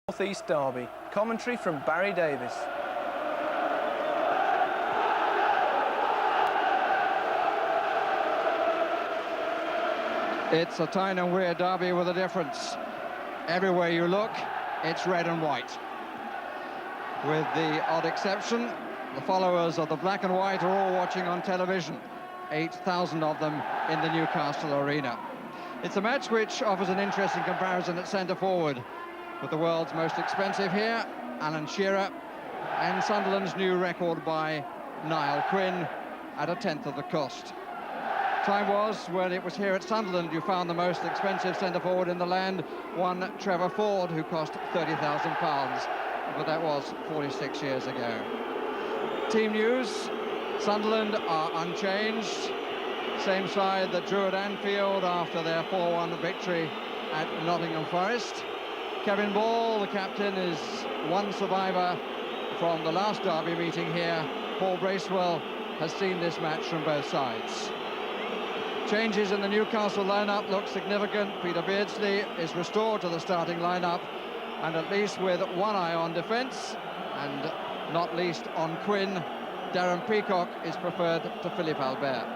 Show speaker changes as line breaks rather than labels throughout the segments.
North East Derby. Commentary from Barry Davis.
It's a Tyne and Wear derby with a difference. Everywhere you look, it's red and white. With the odd exception, the followers of the black and white are all watching on television. 8,000 of them in the Newcastle arena. It's a match which offers an interesting comparison at centre forward, with the world's most expensive here, Alan Shearer, and Sunderland's new record by Niall Quinn at a tenth of the cost. Time was when it was here at Sunderland you found the most expensive centre forward in the land, one Trevor Ford, who cost £30,000, but that was 46 years ago. Team news: Sunderland are unchanged. Same side that drew at Anfield after their 4-1 victory at Nottingham Forest. Kevin Ball, the captain, is one survivor from the last derby meeting here. Paul Bracewell has seen this match from both sides. Changes in the Newcastle lineup look significant. Peter Beardsley is restored to the starting lineup, and at least with one eye on defence, and not least on Quinn, Darren Peacock is preferred to Philippe Albert.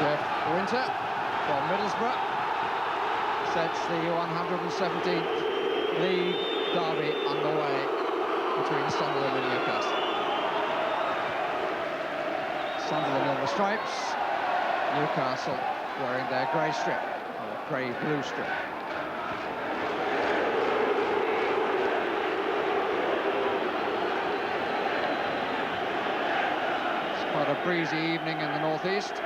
Jeff Winter from Middlesbrough sets the 117th league derby underway between Sunderland and Newcastle. Sunderland in the stripes, Newcastle wearing their grey strip, or grey-blue strip. It's quite a breezy evening in the northeast.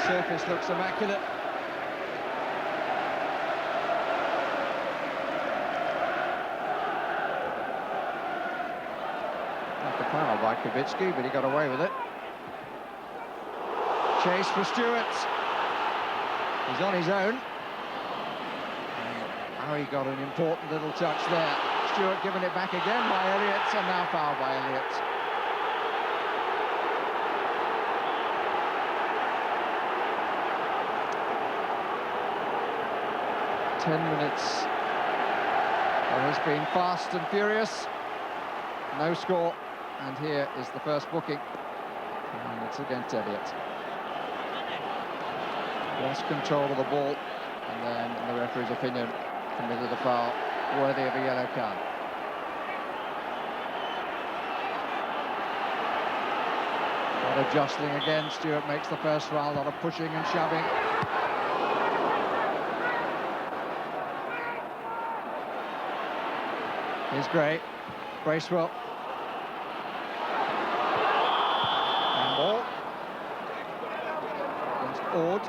Surface looks immaculate. Like a foul by Kubicki, but he got away with it. Chase for Stewart. He's on his own. Now he got an important little touch there. Stewart giving it back again by Elliott, and now foul by Elliott. Ten minutes. It has been fast and furious. No score, and here is the first booking, and it's against Elliott. Lost control of the ball, and then, in the referee's opinion, committed a foul worthy of a yellow card. A lot of jostling again. Stewart makes the first foul, a lot of pushing and shoving. Here's Gray, Bracewell. And ball. Against Ord.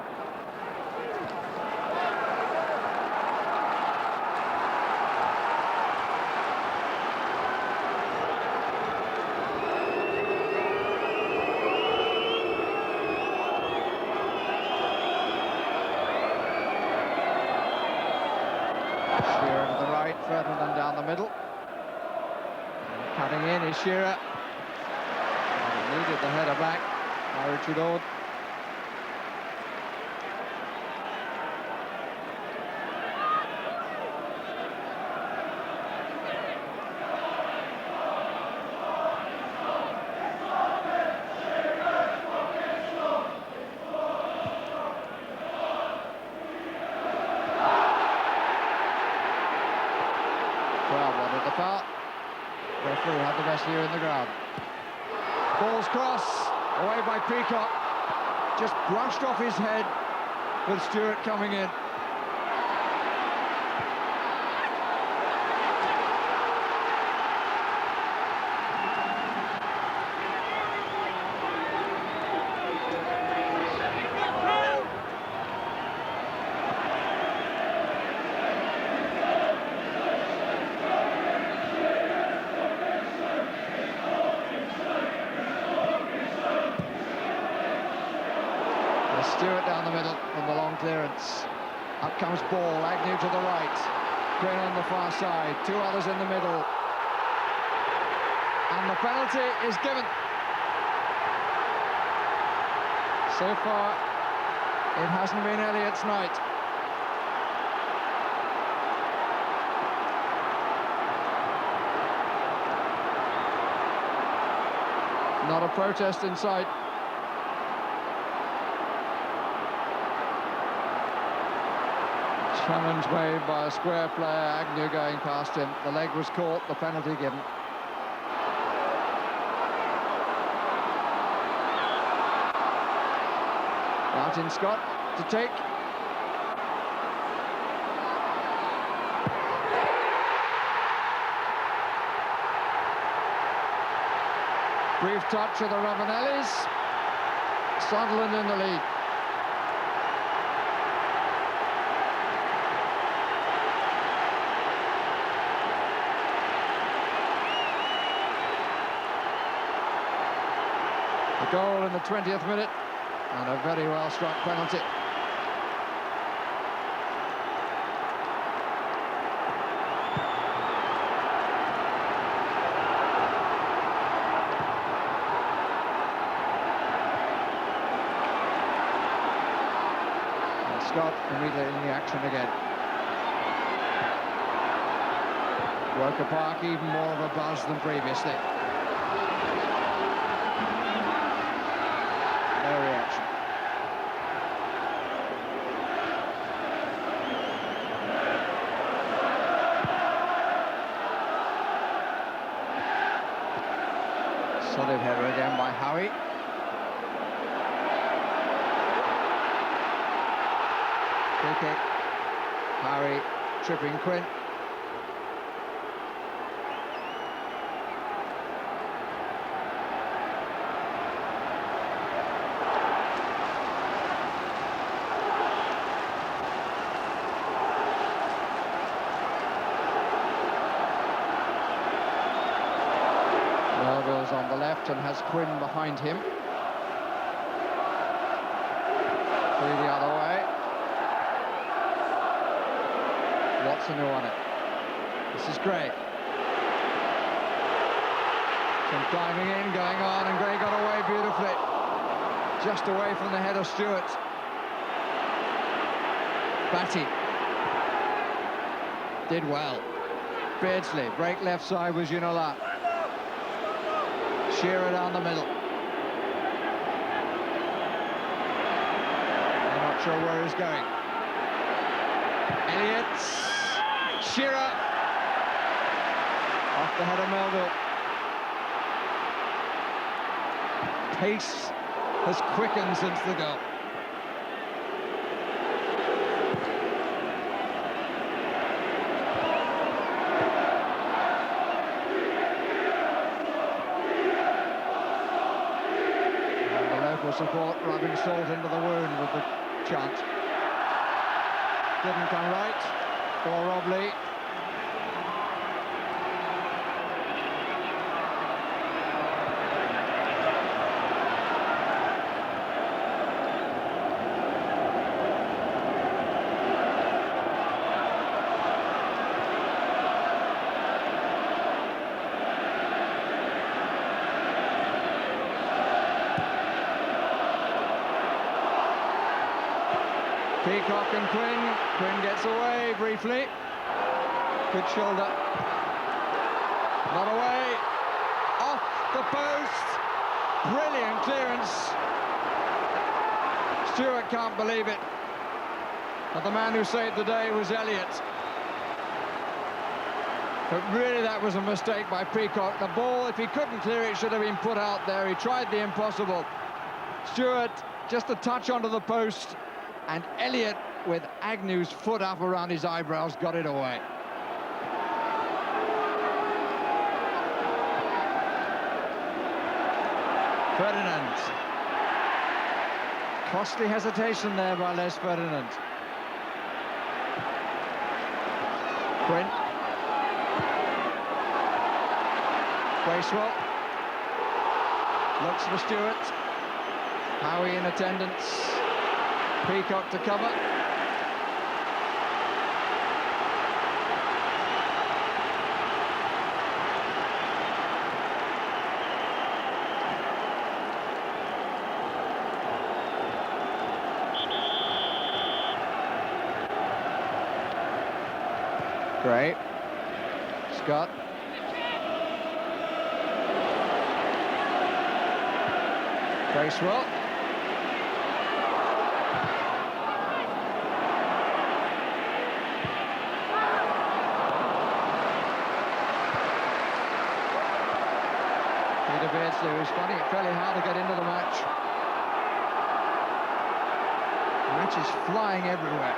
Shearer to the right, Ferdinand down the middle. Cutting in is Shearer. He needed the header back by Richard Ord. Crowd wanted the foul. Referee had the best view in the ground. Ball's cross, away by Peacock. Just brushed off his head with Stewart coming in. Stewart down the middle from the long clearance. Up comes Ball, Agnew to the right. Quinn on the far side, two others in the middle. And the penalty is given. So far, it hasn't been Elliott's night. Not a protest in sight. Challenge made by a square player, Agnew going past him. The leg was caught, the penalty given. Martin Scott to take. Brief touch of the Ravanellis. Sunderland in the lead. A goal in the 20th minute and a very well struck penalty. Scott immediately in the action again. Worker Park even more of a buzz than previously. No reaction. Solid header again by Howie. Free kick. Harry tripping Quinn. Melville's on the left and has Quinn behind him. Free the other way. Watson who won it. This is Gray. Some diving in, going on, and Gray got away beautifully. Just away from the head of Stewart. Batty. Did well. Beardsley, break left side was Ginola. Shearer down the middle. I'm not sure where he's going. Elliott. Shearer off the head of Melville. Pace has quickened since the goal. And the local support rubbing salt into the wound with the chant. Didn't come right. For Rob Lee. Peacock and Quinn. Quinn gets away briefly. Good shoulder. Not away. Off the post. Brilliant clearance. Stewart can't believe it. But the man who saved the day was Elliott. But really that was a mistake by Peacock. The ball, if he couldn't clear it, should have been put out there. He tried the impossible. Stewart just a touch onto the post. And Elliott, with Agnew's foot up around his eyebrows, got it away. Ferdinand. Costly hesitation there by Les Ferdinand. Quinn. Bracewell. Looks for Stewart. Howie in attendance. Peacock to cover. Gray. Scott. Bracewell. Peter Beardsley, who's finding it fairly hard to get into the match. The match is flying everywhere.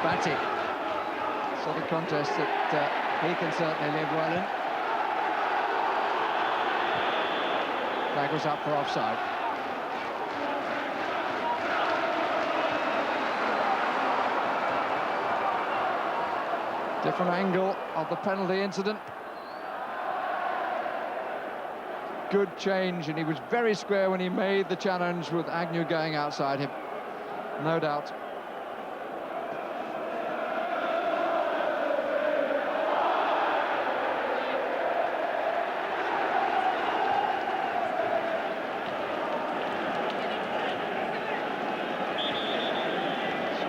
Batty. Sort of contest that he can certainly live well in. Flag was up for offside. Different angle of the penalty incident. Good change, and he was very square when he made the challenge with Agnew going outside him. No doubt.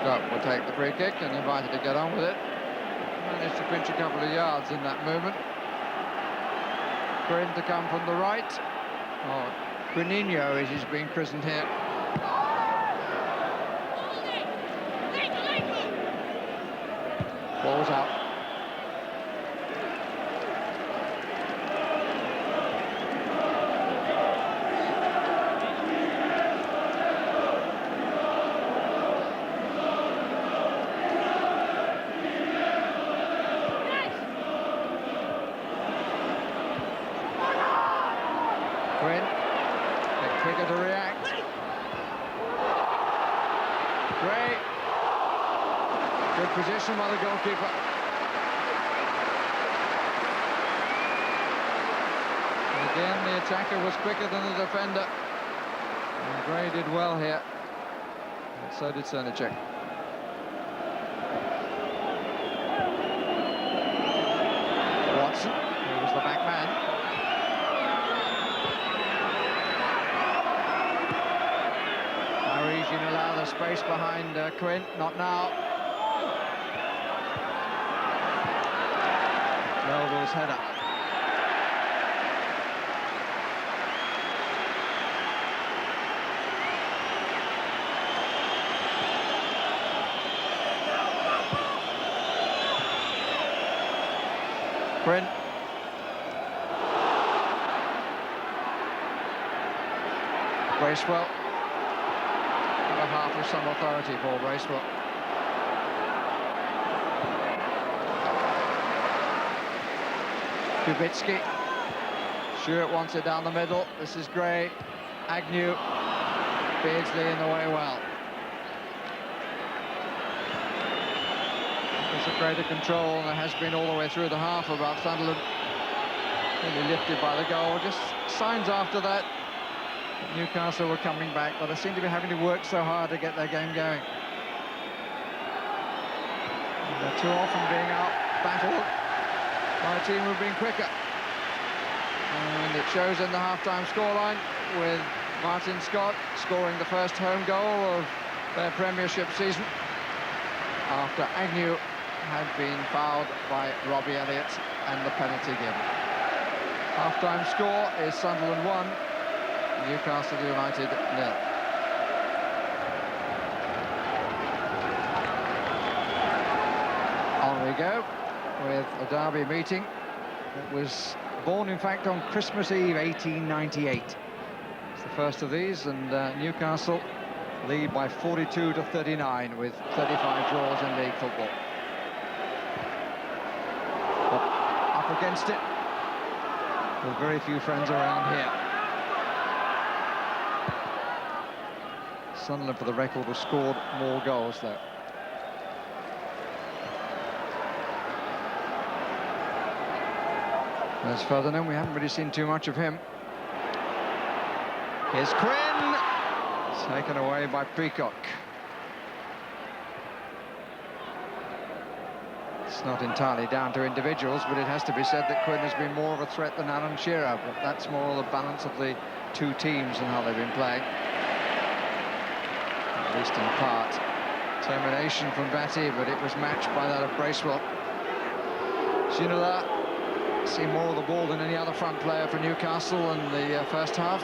Scott will take the free kick and invited to get on with it. Managed to pinch a couple of yards in that movement. Quinn to come from the right. Oh, Quininho as he's been christened here. Ball's out. Quinn, bit quicker to react. Great. Good position by the goalkeeper. And again, the attacker was quicker than the defender. And Gray did well here. And so did Cernicek. Watson, who was the back man. Can allow the space behind Quinn, not now. Melville's header. Quinn. Bracewell. Half with some authority for Bracewell. Kubicki. Stewart wants it down the middle. This is Gray. Agnew. Beardsley in the way well. There's a greater control, and it has been all the way through the half about Sunderland. Really lifted by the goal. Just signs after that. Newcastle were coming back, but they seem to be having to work so hard to get their game going. And they're too often being out-battled by a team who've been quicker. And it shows in the half-time scoreline with Martin Scott scoring the first home goal of their Premiership season after Agnew had been fouled by Robbie Elliott and the penalty given. Half-time score is Sunderland 1. Newcastle United 0. On we go with a derby meeting that was born, in fact, on Christmas Eve 1898. It's the first of these, and Newcastle lead by 42-39 with 35 draws in league football. But up against it with very few friends around here. Sunderland, for the record, have scored more goals, though. There's Ferdinand. We haven't really seen too much of him. Here's Quinn. Taken away by Peacock. It's not entirely down to individuals, but it has to be said that Quinn has been more of a threat than Alan Shearer, but that's more the balance of the two teams and how they've been playing. At least in part. Determination from Batty, but it was matched by that of Bracewell. Ginola see more of the ball than any other front player for Newcastle in the first half.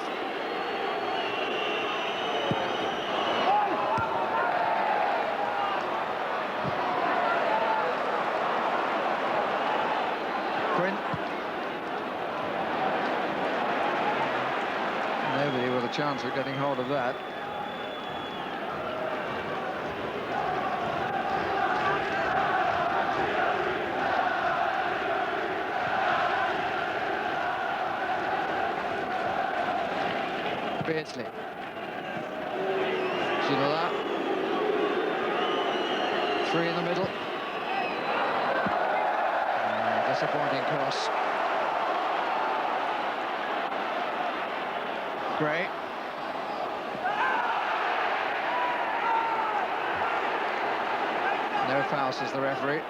Quinn. Nobody with a chance of getting hold of that. Beardsley. Ginola. Three in the middle. Disappointing cross. Gray. No foul, says the referee.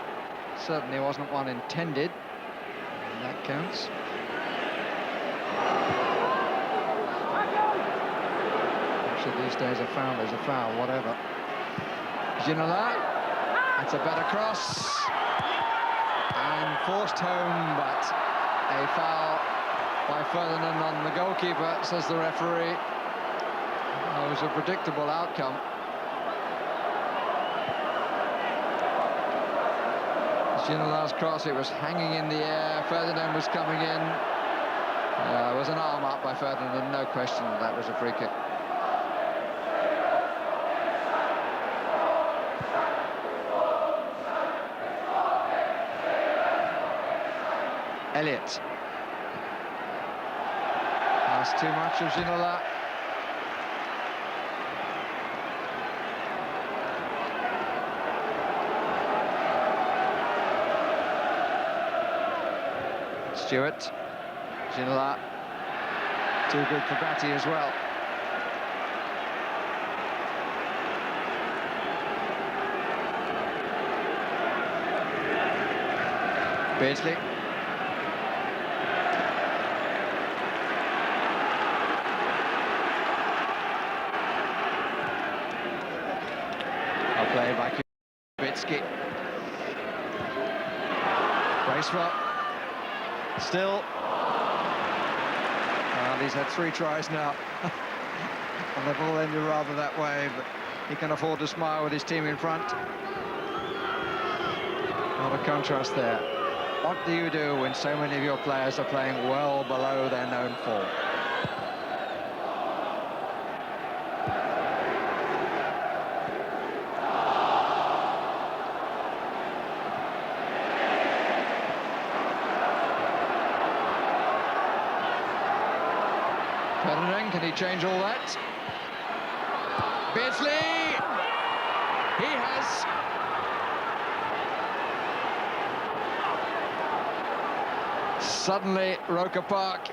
Certainly wasn't one intended. And that counts. Actually, these days a foul is a foul, whatever. Ginola. That's a better cross. And forced home, but a foul by Ferdinand on the goalkeeper, says the referee. It was a predictable outcome. Ginola's cross, it was hanging in the air. Ferdinand was coming in. There was an arm up by Ferdinand, no question that was a free kick. Elliott. That's too much of Ginola. Stewart. Ginola. Too good for Batty as well. Beardsley. Play by Kubicki. Bracewell. Still. He's had 3 tries now. And they've all ended rather that way, but he can afford to smile with his team in front. What a contrast there. What do you do when so many of your players are playing well below their known form? Ferdinand, can he change all that? Beardsley! He has. Suddenly, Roker Park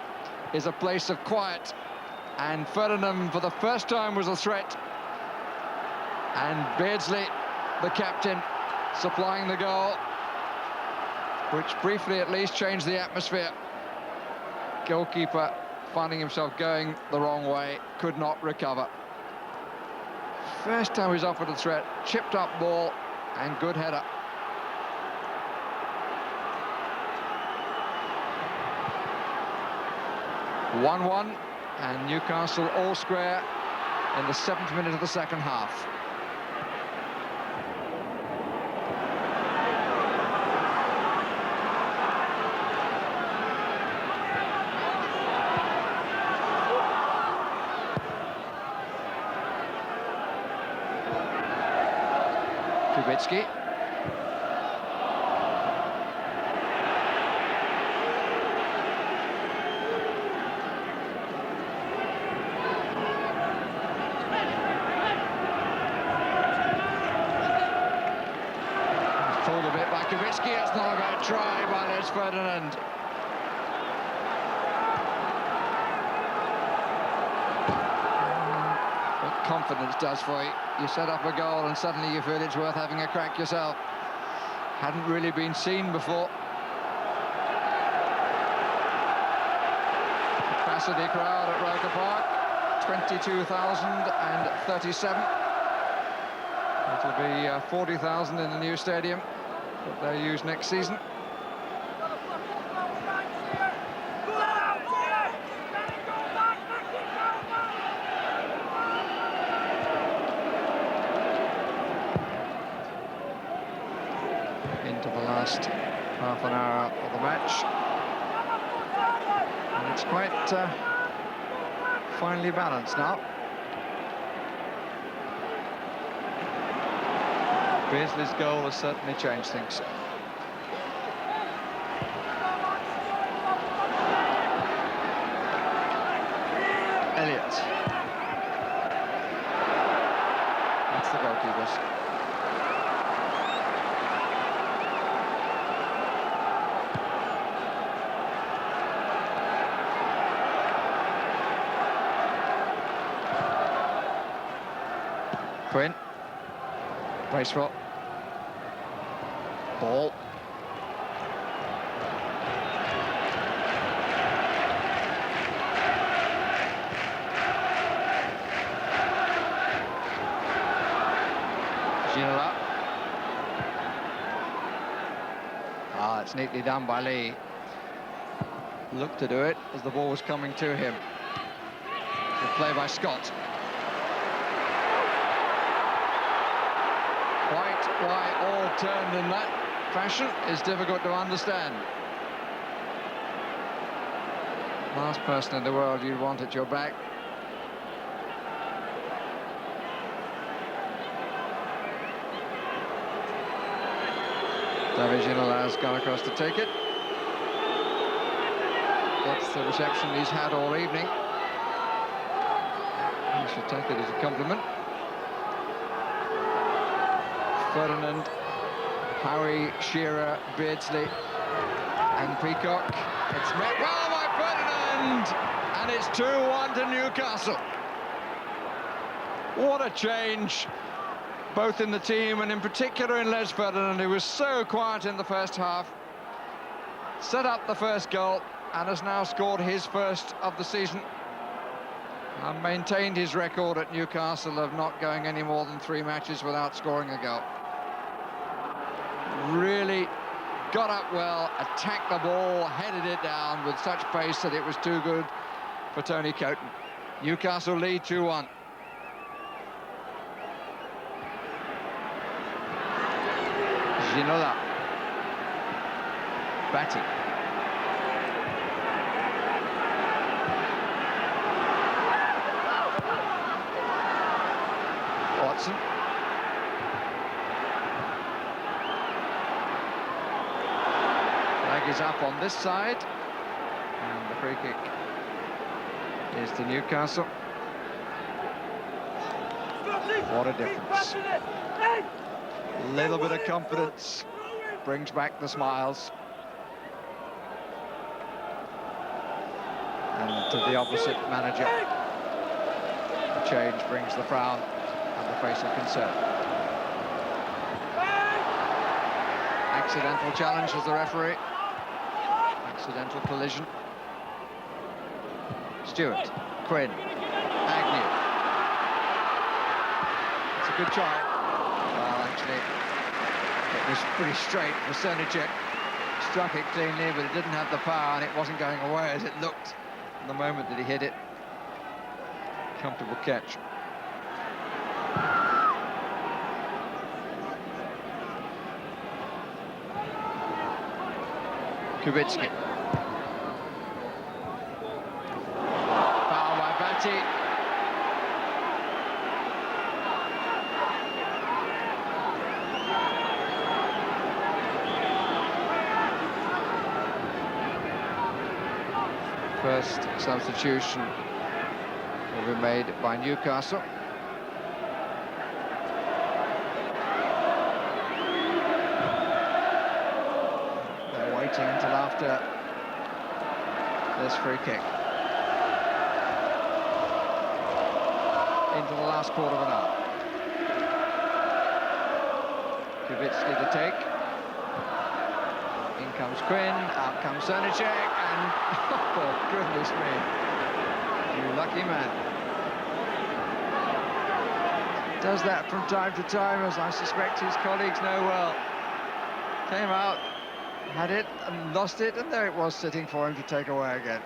is a place of quiet, and Ferdinand, for the first time, was a threat. And Beardsley, the captain, supplying the goal, which briefly at least changed the atmosphere. Goalkeeper finding himself going the wrong way, could not recover. First time he's offered a threat, chipped up ball, and good header. (1-1), and Newcastle all square in the 7th minute of the second half. Kubicki. Pulled a bit by Kubicki. It's not a bad try by Les Ferdinand. What confidence does for you. You set up a goal and suddenly you feel it's worth having a crack yourself. Hadn't really been seen before. Capacity crowd at Roker Park, 22,037. It'll be 40,000 in the new stadium that they'll use next season. Into the last half an hour of the match. And it's quite finely balanced now. Beardsley's goal has certainly changed things. Elliott. That's the goalkeepers. Quinn. Bracewell. Ball. Ginola. Ah, it's neatly done by Lee. Looked to do it as the ball was coming to him. Good play by Scott. Quite why all turned in that fashion is difficult to understand. Last person in the world you'd want at your back. David Ginola has gone across to take it. That's the reception he's had all evening. He should take it as a compliment. Ferdinand, Howie, Shearer, Beardsley and Peacock. It's met well by Ferdinand, and it's 2-1 to Newcastle. What a change, both in the team and in particular in Les Ferdinand, who was so quiet in the first half. Set up the first goal and has now scored his first of the season. And maintained his record at Newcastle of not going any more than 3 matches without scoring a goal. Really got up well, attacked the ball, headed it down with such pace that it was too good for Tony Coton. Newcastle lead 2-1. Ginola. Batty. Watson. Flag is up on this side, and the free kick is to Newcastle. What a difference. A little bit of confidence brings back the smiles. And to the opposite manager, the change brings the frown and the face of concern. Accidental challenge as the referee. Accidental collision. Stewart, Quinn, Agnew. It's a good try. Well, actually, it was pretty straight for Cernicek. Struck it cleanly, but it didn't have the power, and it wasn't going away as it looked the moment that he hit it. Comfortable catch. Kubicki. Foul by Batty. First substitution will be made by Newcastle. They're waiting until after this free kick. Into the last quarter of an hour. Kubicki to take. In comes Quinn, out comes Cernicek, and oh, goodness me, you lucky man. Does that from time to time, as I suspect his colleagues know well. Came out, had it and lost it, and there it was sitting for him to take away again.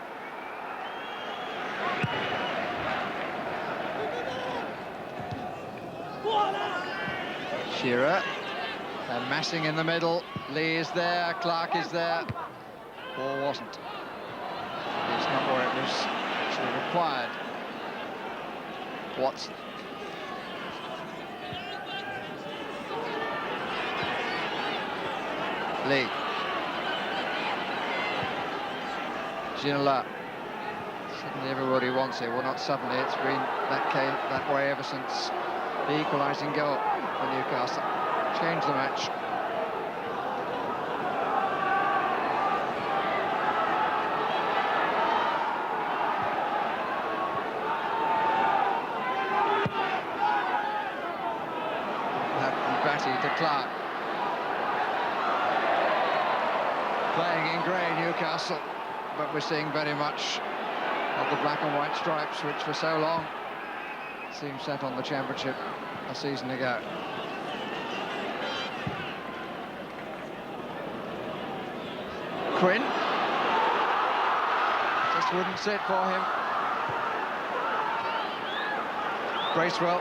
Shearer, they're massing in the middle. Lee is there, Clark is there. Ball wasn't. It's not where it was actually required. Watson. Lee. Ginola. Suddenly everybody wants it. Well, not suddenly. It's been that way ever since the equalising goal for Newcastle. Changed the match. Batty to Clark. Playing in grey, Newcastle, but we're seeing very much of the black and white stripes, which for so long seemed set on the championship a season ago. Quinn just wouldn't sit for him. Bracewell.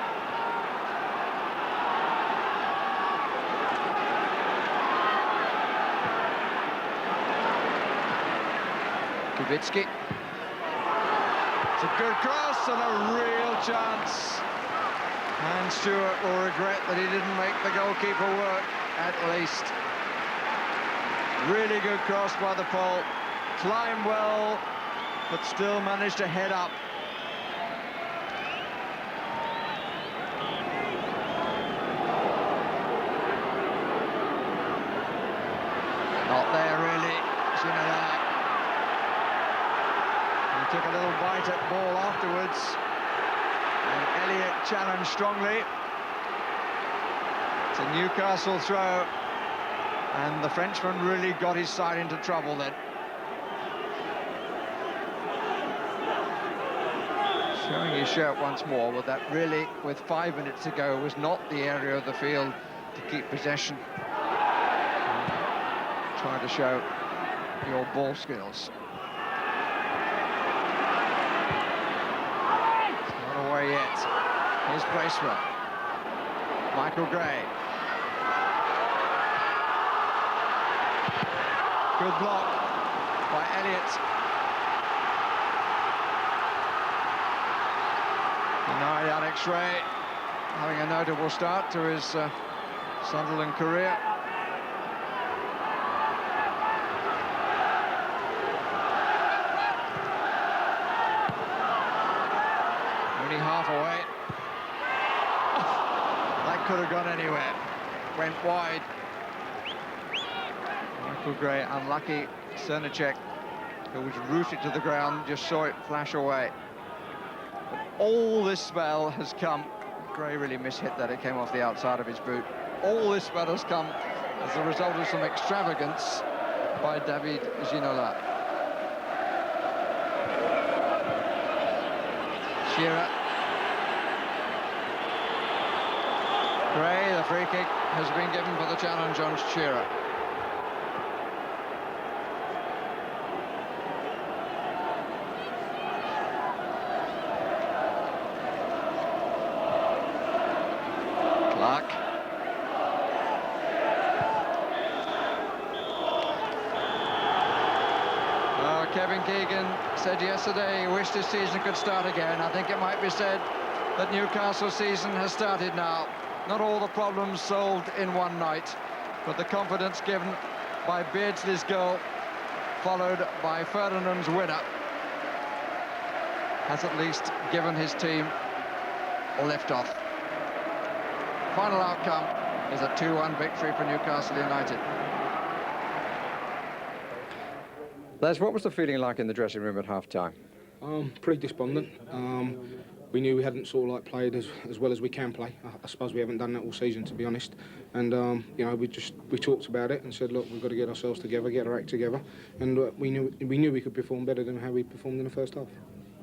Kubicki. It's a good cross and a real chance. And Stewart will regret that he didn't make the goalkeeper work, at least. Really good cross by the pole. Climbed well, but still managed to head up. Not there, really. Ginola. He took a little bite at ball afterwards. And Elliott challenged strongly. It's a Newcastle throw. And the Frenchman really got his side into trouble then. Showing his shirt once more, but that really, with 5 minutes to go, was not the area of the field to keep possession. Trying to show your ball skills. It's not away yet. Here's Bracewell. Michael Gray. Good block by Elliott. Denied Alex Ray, having a notable start to his Sunderland career. Only half away. That could have gone anywhere. Went wide. Michael Gray unlucky. Cernacek, who was rooted to the ground, just saw it flash away. But all this spell has come. Gray really mishit that, it came off the outside of his boot. All this spell has come as a result of some extravagance by David Ginola. Shearer. Gray, the free kick has been given for the challenge on Shearer. Clark. Kevin Keegan said yesterday he wished his season could start again. I think it might be said that Newcastle's season has started now. Not all the problems solved in one night, but the confidence given by Beardsley's goal, followed by Ferdinand's winner, has at least given his team a lift-off. Final outcome is a 2-1 victory for Newcastle United. Les, what was the feeling like in the dressing room at half-time?
Pretty despondent. We knew we hadn't sort of like played as well as we can play. I suppose we haven't done that all season, to be honest. And you know, we talked about it and said, look, we've got to get ourselves together, get our act together, and we knew we could perform better than how we performed in the first half.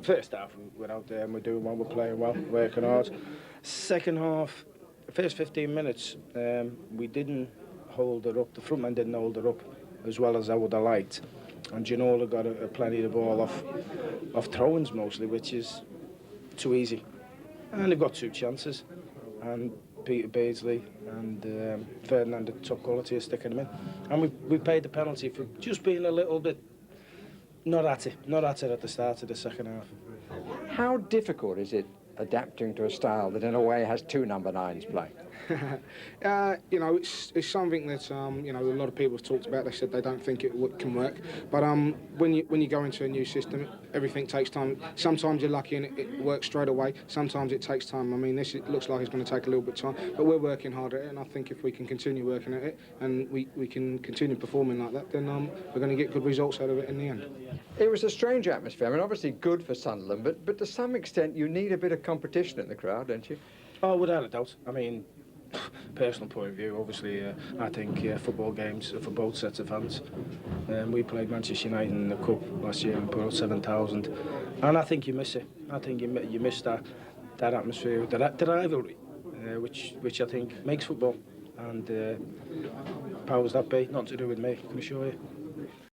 First half, we're out there and we're doing well, we're playing well, working hard. Second half, first 15 minutes, we didn't hold her up. The front man didn't hold her up as well as I would have liked. And Ginola got plenty of the ball off throw-ins mostly, which is too easy. And they've got 2 chances. And Peter Beardsley and Ferdinand took quality of sticking them in. And we paid the penalty for just being a little bit not at it at the start of the second half.
How difficult is it adapting to a style that in a way has 2 number 9s playing?
You know, it's something that you know, a lot of people have talked about. They said they don't think it can work, but when you go into a new system, everything takes time. Sometimes you're lucky and it works straight away. Sometimes it takes time. I mean, it looks like it's going to take a little bit of time, but we're working hard at it. And I think if we can continue working at it and we can continue performing like that, then we're going to get good results out of it in the end.
It was a strange atmosphere. I mean, obviously good for Sunderland, but to some extent you need a bit of competition in the crowd, don't you?
Oh, without a doubt. I mean, personal point of view, obviously, I think football games are for both sets of fans. We played Manchester United in the Cup last year and put out 7,000, and I think you miss it. I think you miss that atmosphere, that rivalry, which I think makes football. And powers that be, not to do with me, I can assure you.